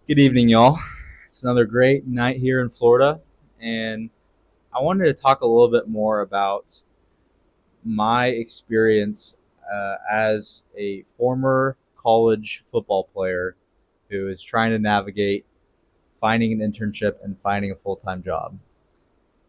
Good evening, y'all. It's another great night here in Florida, and I wanted to talk a little bit more about my experience as a former college football player who is trying to navigate finding an internship and finding a full time job.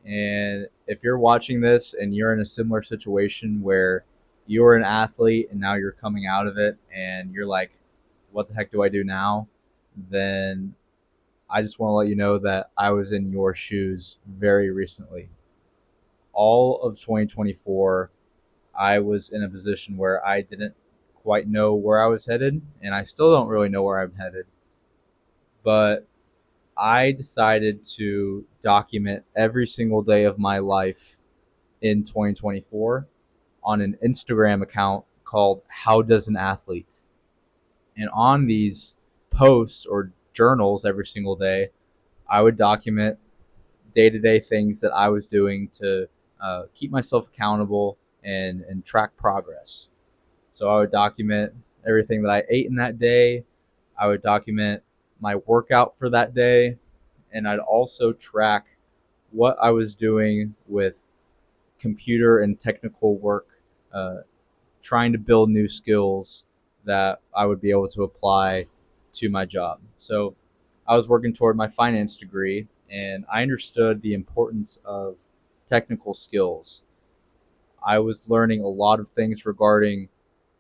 And if you're watching this and you're in a similar situation where you're an athlete and now you're coming out of it and you're like, what the heck do I do now? Then I just want to let you know that I was in your shoes very recently. All of 2024, I was in a position where I didn't quite know where I was headed, and I still don't really know where I'm headed. But I decided to document every single day of my life in 2024 on an Instagram account called How Does an Athlete? And on these posts or journals every single day, I would document day to day things that I was doing to keep myself accountable and track progress. So I would document everything that I ate in that day. I would document my workout for that day. And I'd also track what I was doing with computer and technical work, uh, trying to build new skills that I would be able to apply to my job. So I was working toward my finance degree, and I understood the importance of technical skills. I was learning a lot of things regarding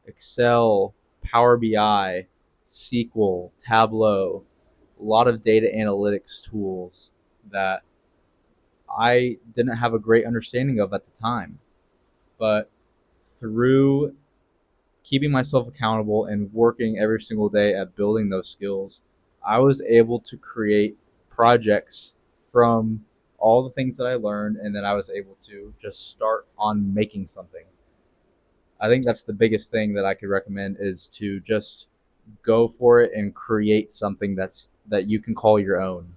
Excel, Power BI, SQL, Tableau, a lot of data analytics tools that I didn't have a great understanding of at the time. But through keeping myself accountable and working every single day at building those skills, I was able to create projects from all the things that I learned, and then I was able to just start on making something. I think that's the biggest thing that I could recommend is to just go for it and create something that you can call your own.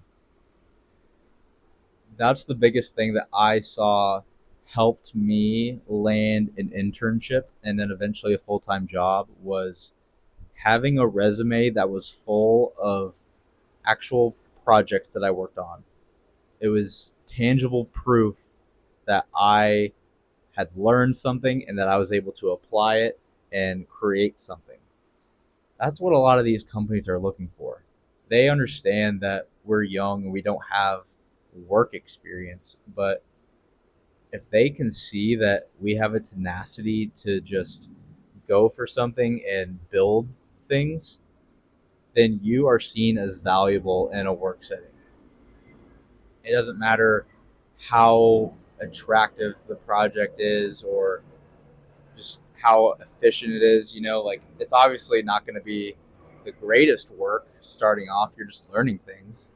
That's the biggest thing that I saw helped me land an internship and then eventually a full-time job was having a resume that was full of actual projects that I worked on. It was tangible proof that I had learned something and that I was able to apply it and create something. That's what a lot of these companies are looking for. They understand that we're young and we don't have work experience, but if they can see that we have a tenacity to just go for something and build things, then you are seen as valuable in a work setting. It doesn't matter how attractive the project is or just how efficient it is, like it's obviously not going to be the greatest work starting off. You're just learning things.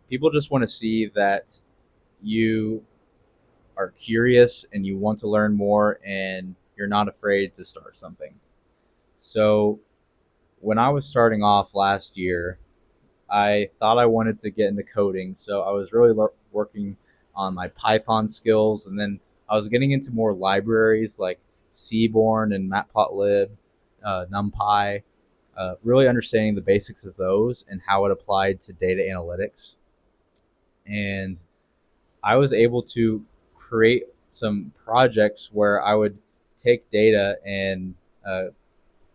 People just want to see that you are curious and you want to learn more and you're not afraid to start something. So, when I was starting off last year, I thought I wanted to get into coding, so I was really working on my Python skills, and then I was getting into more libraries like Seaborn and Matplotlib, NumPy, really understanding the basics of those and how it applied to data analytics. And I was able to create some projects where I would take data and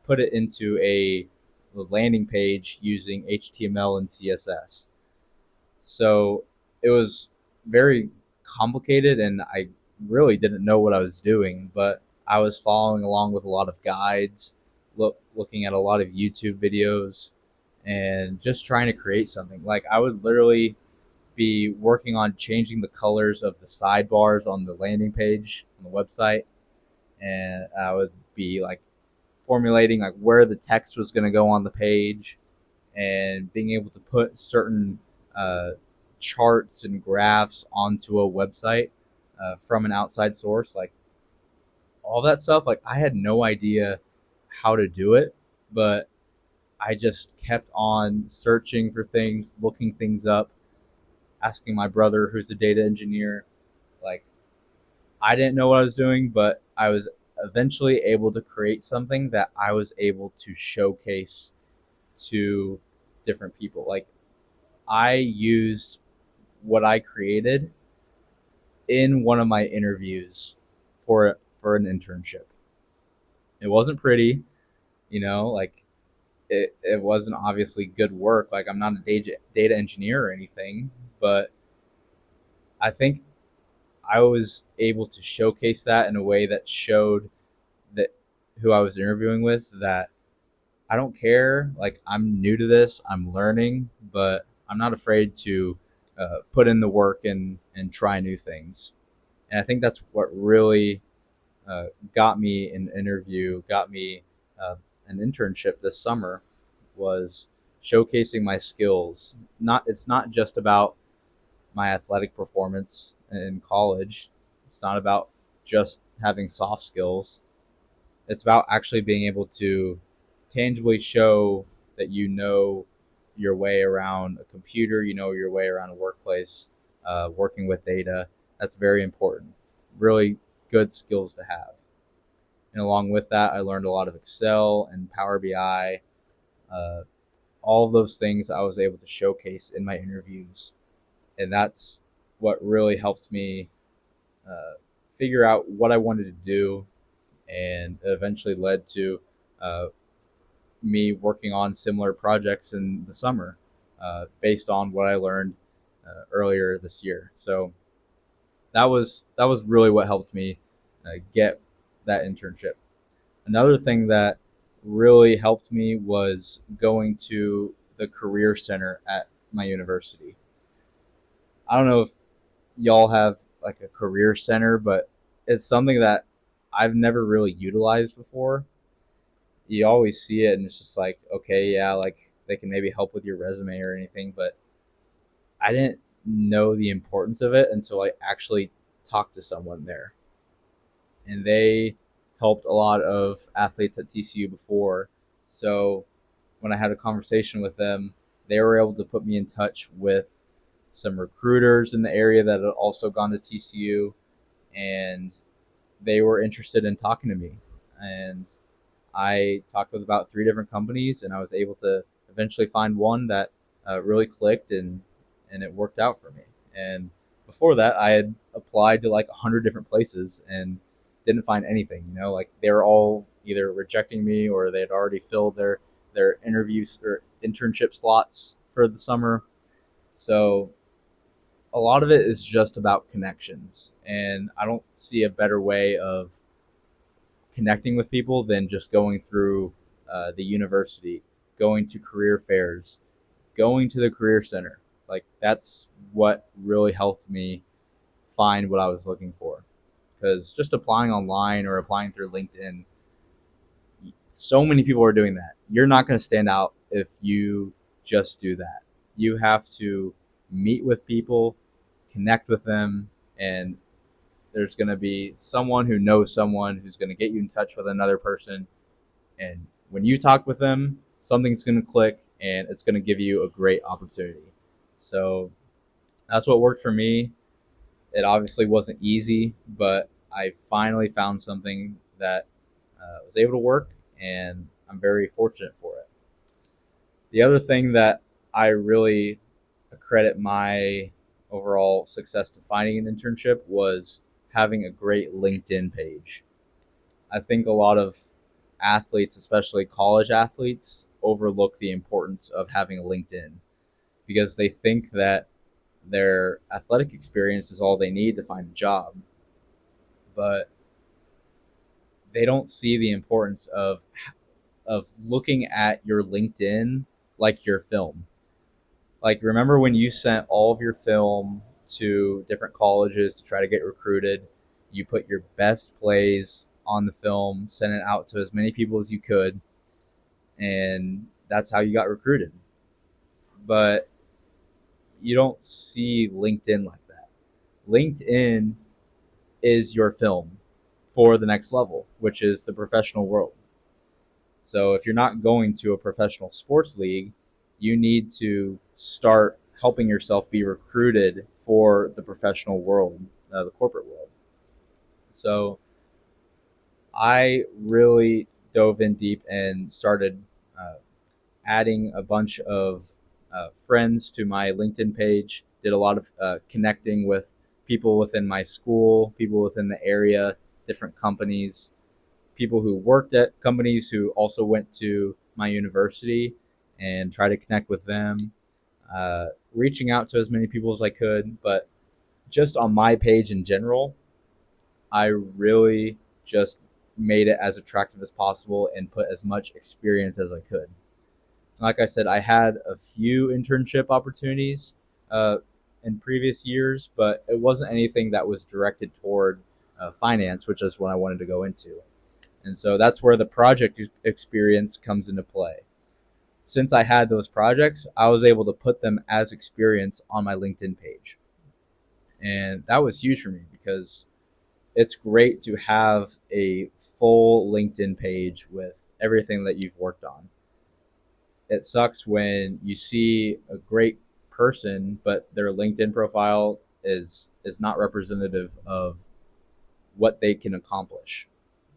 put it into a landing page using HTML and CSS. So it was very complicated, and I really didn't know what I was doing, but I was following along with a lot of guides, looking at a lot of YouTube videos, and just trying to create something. Like I would literally be working on changing the colors of the sidebars on the landing page on the website, and I would be like formulating like where the text was going to go on the page and being able to put certain uh, charts and graphs onto a website from an outside source, like all that stuff. Like I had no idea how to do it, but I just kept on searching for things, looking things up, asking my brother, who's a data engineer. Like I didn't know what I was doing, but I was eventually able to create something that I was able to showcase to different people. Like I used what I created in one of my interviews for an internship. It wasn't pretty, like it wasn't obviously good work. Like I'm not a data engineer or anything, but I think I was able to showcase that in a way that showed that who I was interviewing with that I don't care. Like I'm new to this, I'm learning, but I'm not afraid to put in the work and try new things. And I think that's what really uh, got me an interview, got me an internship this summer, was showcasing my skills. Not It's not just about my athletic performance in college. It's not about just having soft skills. It's about actually being able to tangibly show that you know your way around a computer, you know your way around a workplace, working with data. That's very important. Really good skills to have. And along with that, I learned a lot of Excel and Power BI. Uh, all of those things I was able to showcase in my interviews. And that's what really helped me uh, figure out what I wanted to do. And it eventually led to uh, me working on similar projects in the summer based on what I learned earlier this year. So that was really what helped me get that internship. Another thing that really helped me was going to the career center at my university. I don't know if y'all have like a career center, but it's something that I've never really utilized before. You always see it and it's just like, okay, yeah, like they can maybe help with your resume or anything, but I didn't know the importance of it until I actually talked to someone there. And they helped a lot of athletes at TCU before. So when I had a conversation with them, they were able to put me in touch with some recruiters in the area that had also gone to TCU, and they were interested in talking to me. And I talked with about three different companies, and I was able to eventually find one that really clicked, and it worked out for me. And before that, I had applied to like 100 different places and didn't find anything. Like they were all either rejecting me or they had already filled their interviews or internship slots for the summer. So a lot of it is just about connections, and I don't see a better way of connecting with people than just going through the university, going to career fairs, going to the career center. Like that's what really helped me find what I was looking for. Because just applying online or applying through LinkedIn, so many people are doing that. You're not going to stand out if you just do that. You have to meet with people, connect with them, and there's going to be someone who knows someone who's going to get you in touch with another person. And when you talk with them, something's going to click and it's going to give you a great opportunity. So that's what worked for me. It obviously wasn't easy, but I finally found something that was able to work, and I'm very fortunate for it. The other thing that I really credit my overall success to finding an internship was having a great LinkedIn page. I think a lot of athletes, especially college athletes, overlook the importance of having a LinkedIn because they think that their athletic experience is all they need to find a job. But they don't see the importance of looking at your LinkedIn like your film. Like remember when you sent all of your film to different colleges to try to get recruited, you put your best plays on the film, sent it out to as many people as you could, and that's how you got recruited. But you don't see LinkedIn like that. LinkedIn is your film for the next level, which is the professional world. So if you're not going to a professional sports league, you need to start helping yourself be recruited for the professional world, the corporate world. So I really dove in deep and started uh, adding a bunch of friends to my LinkedIn page. Did a lot of connecting with people within my school, people within the area, different companies, people who worked at companies who also went to my university, and try to connect with them. Reaching out to as many people as I could, but just on my page in general, I really just made it as attractive as possible and put as much experience as I could. Like I said, I had a few internship opportunities uh, in previous years, but it wasn't anything that was directed toward finance, which is what I wanted to go into. And so that's where the project experience comes into play. Since I had those projects, I was able to put them as experience on my LinkedIn page. And that was huge for me because it's great to have a full LinkedIn page with everything that you've worked on. It sucks when you see a great person, but their LinkedIn profile is not representative of what they can accomplish.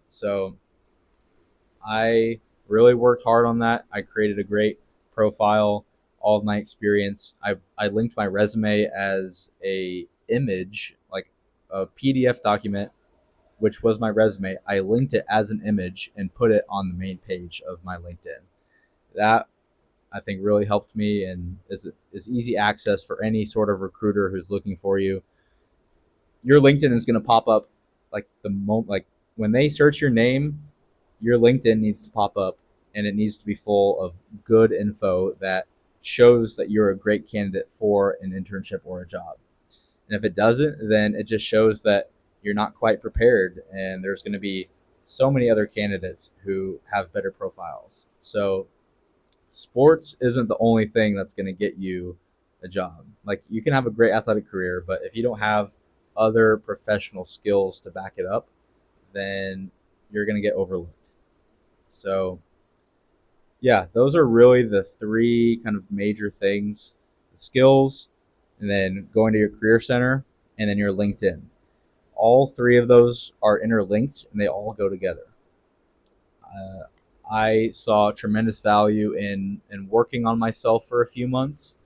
So I really worked hard on that. I created a great profile, all of my experience. I linked my resume as a image, like a PDF document, which was my resume. I linked it as an image and put it on the main page of my LinkedIn. That I think really helped me and is easy access for any sort of recruiter who's looking for you. Your LinkedIn is going to pop up like the moment, like when they search your name, your LinkedIn needs to pop up, and it needs to be full of good info that shows that you're a great candidate for an internship or a job. And if it doesn't, then it just shows that you're not quite prepared, and there's going to be so many other candidates who have better profiles. So sports isn't the only thing that's going to get you a job. Like you can have a great athletic career, but if you don't have other professional skills to back it up, then you're going to get overlooked. So, yeah, those are really the three kind of major things: the skills, and then going to your career center, and then your LinkedIn. All three of those are interlinked and they all go together. Uh, I saw tremendous value in working on myself for a few months.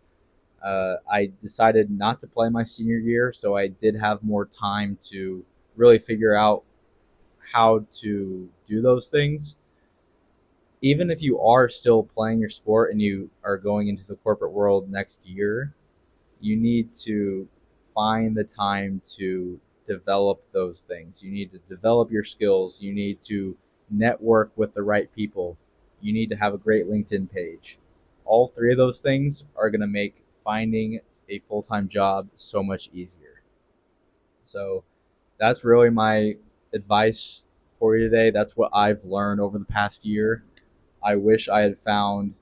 I decided not to play my senior year, so I did have more time to really figure out how to do those things. Even if you are still playing your sport and you are going into the corporate world next year, you need to find the time to develop those things. You need to develop your skills. You need to network with the right people. You need to have a great LinkedIn page. All three of those things are going to make finding a full time job so much easier. So that's really my advice for you today. That's what I've learned over the past year. I wish I had found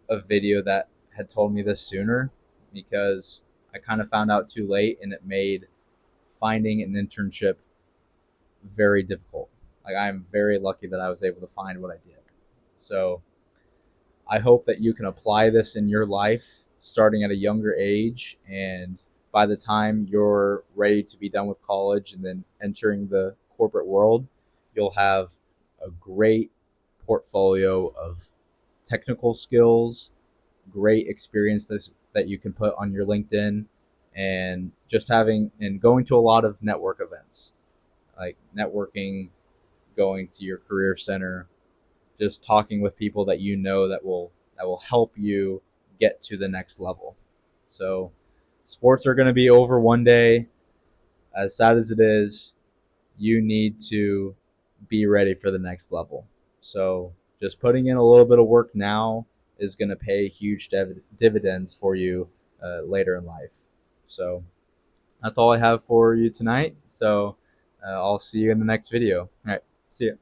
a video that had told me this sooner, because I kind of found out too late and it made finding an internship very difficult. Like I'm very lucky that I was able to find what I did. So I hope that you can apply this in your life starting at a younger age, and by the time you're ready to be done with college and then entering the corporate world, you'll have a great portfolio of technical skills, great experiences that you can put on your LinkedIn, and just having and going to a lot of network events, like networking, going to your career center, just talking with people that you know that will help you get to the next level. So sports are going to be over one day. As sad as it is, you need to be ready for the next level. So just putting in a little bit of work now is going to pay huge dividends for you later in life. So that's all I have for you tonight. So I'll see you in the next video. All right. See you.